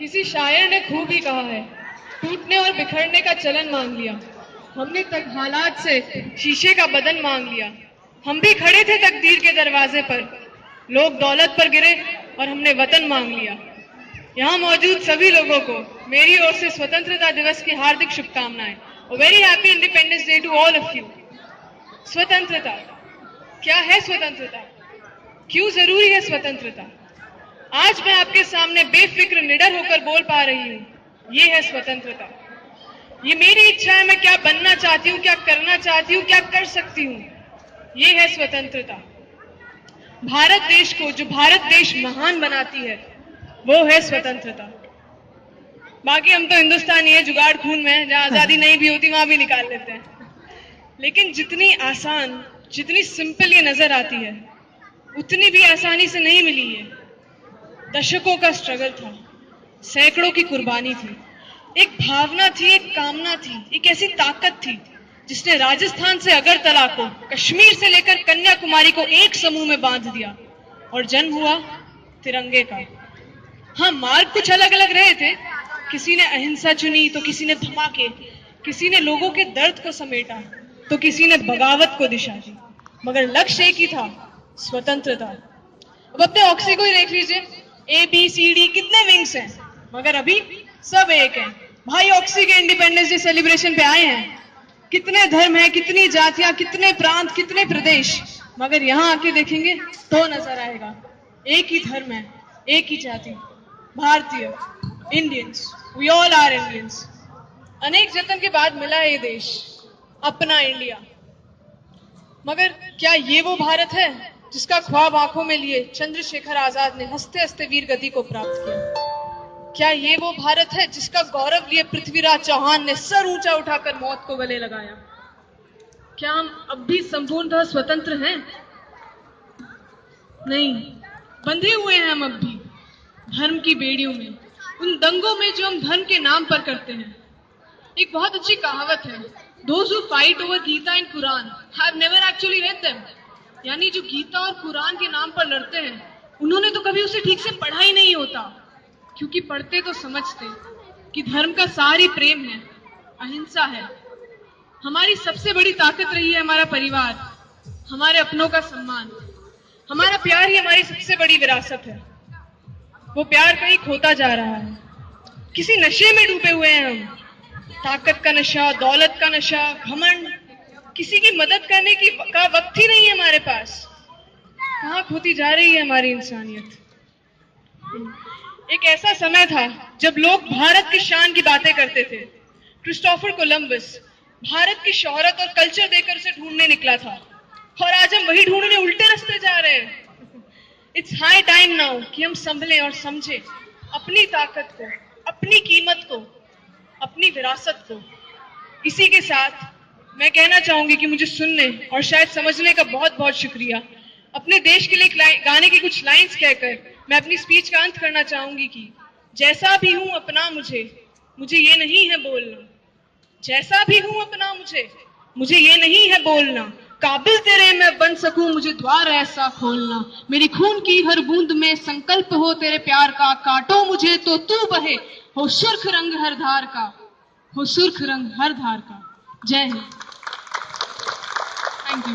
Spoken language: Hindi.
किसी शायर ने खूब ही कहा है, टूटने और बिखरने का चलन मांग लिया। हमने तक हालात से शीशे का बदन मांग लिया। हम भी खड़े थे तकदीर के दरवाजे पर, लोग दौलत पर गिरे और हमने वतन मांग लिया। यहाँ मौजूद सभी लोगों को मेरी ओर से स्वतंत्रता दिवस की हार्दिक शुभकामनाएं। Very happy independence day to all of you. स्वतंत्रता क्या है? स्वतंत्रता क्यों जरूरी है? स्वतंत्रता आज मैं आपके सामने बेफिक्र निडर होकर बोल पा रही हूँ, ये है स्वतंत्रता। ये मेरी इच्छा है, मैं क्या बनना चाहती हूँ, क्या करना चाहती हूँ, क्या कर सकती हूँ, ये है स्वतंत्रता। भारत देश को, जो भारत देश महान बनाती है, वो है स्वतंत्रता। बाकी हम तो हिंदुस्तानी है, जुगाड़ खून में है, जहां आजादी नहीं भी होती वहां भी निकाल लेते हैं। लेकिन जितनी आसान, जितनी सिंपल ये नजर आती है, उतनी भी आसानी से नहीं मिली है। दशकों का स्ट्रगल था, सैकड़ों की कुर्बानी थी, एक भावना थी, एक कामना थी, एक ऐसी ताकत थी जिसने राजस्थान से अगरतला को, कश्मीर से लेकर कन्याकुमारी को एक समूह में बांध दिया और जन्म हुआ तिरंगे का। हाँ, मार्ग कुछ अलग अलग रहे थे, किसी ने अहिंसा चुनी तो किसी ने धमाके, किसी ने लोगों के दर्द को समेटा तो किसी ने बगावत को दिशा दी, मगर लक्ष्य एक ही था, स्वतंत्रता। अब अपने ऑक्सी को ही देख लीजिए, ABCD कितने विंग्स हैं, मगर अभी सब एक हैं। भाई ऑक्सी के इंडिपेंडेंस डे सेलिब्रेशन पे आए हैं, कितने धर्म हैं, कितनी जातियां, कितने प्रांत, कितने प्रदेश, मगर यहाँ आके देखेंगे तो नजर आएगा एक ही धर्म है, एक ही जाति, भारतीय, Indians. We all are Indians. अनेक जतन के बाद मिला है ये देश, अपना इंडिया। मगर क्या ये वो भारत है जिसका ख्वाब आंखों में लिए चंद्रशेखर आजाद ने हंसते हंसते वीर गति को प्राप्त किया? क्या ये वो भारत है जिसका गौरव लिए पृथ्वीराज चौहान ने सर ऊंचा उठाकर मौत को गले लगाया? क्या हम अब भी संपूर्णतः स्वतंत्र हैं? नहीं, बंधे हुए हैं हम अब भी धर्म की बेड़ियों में, उन दंगों में जो हम धर्म के नाम पर करते हैं। एक बहुत अच्छी कहावत है, those who fight over Gita and Quran have never actually read them। यानी जो गीता और कुरान के नाम पर लड़ते हैं, उन्होंने तो कभी उसे ठीक से पढ़ा ही नहीं होता, क्योंकि पढ़ते तो समझते कि धर्म का सार ही प्रेम है, अहिंसा है। हमारी सबसे बड़ी ताकत रही है हमारा परिवार, हमारे अपनों का सम्मान, हमारा प्यार ही हमारी सबसे बड़ी विरासत है। वो प्यार कहीं खोता जा रहा है, किसी नशे में डूबे हुए हैं हम, ताकत का नशा, दौलत का नशा, घमंड, किसी की मदद करने का वक्त ही नहीं है हमारे पास। कहाँ खोती जा रही है हमारी इंसानियत। एक ऐसा समय था जब लोग भारत की शान की बातें करते थे। क्रिस्टोफर कोलंबस भारत की शोहरत और कल्चर देकर उसे ढूंढने निकला था, और आज हम वही ढूंढने उल्टे रास्ते जा रहे हैं। इट्स हाई टाइम नाउ कि हम संभलें और समझें अपनी ताकत को, अपनी कीमत को, अपनी विरासत को। इसी के साथ मैं कहना चाहूंगी कि मुझे सुनने और शायद समझने का बहुत बहुत शुक्रिया। अपने देश के लिए गाने की कुछ लाइंस कहकर मैं अपनी स्पीच का अंत करना चाहूंगी कि जैसा भी हूं अपना मुझे ये नहीं है बोलना, जैसा भी हूं अपना मुझे ये नहीं है बोलना, काबिल तेरे मैं बन सकूं मुझे द्वार ऐसा खोलना, मेरी खून की हर बूंद में संकल्प हो तेरे प्यार का, काटो मुझे तो तू बहे, हो सुर्ख रंग हर धार का, हो सुर्ख रंग हर धार का। जय हिंद। Thank you.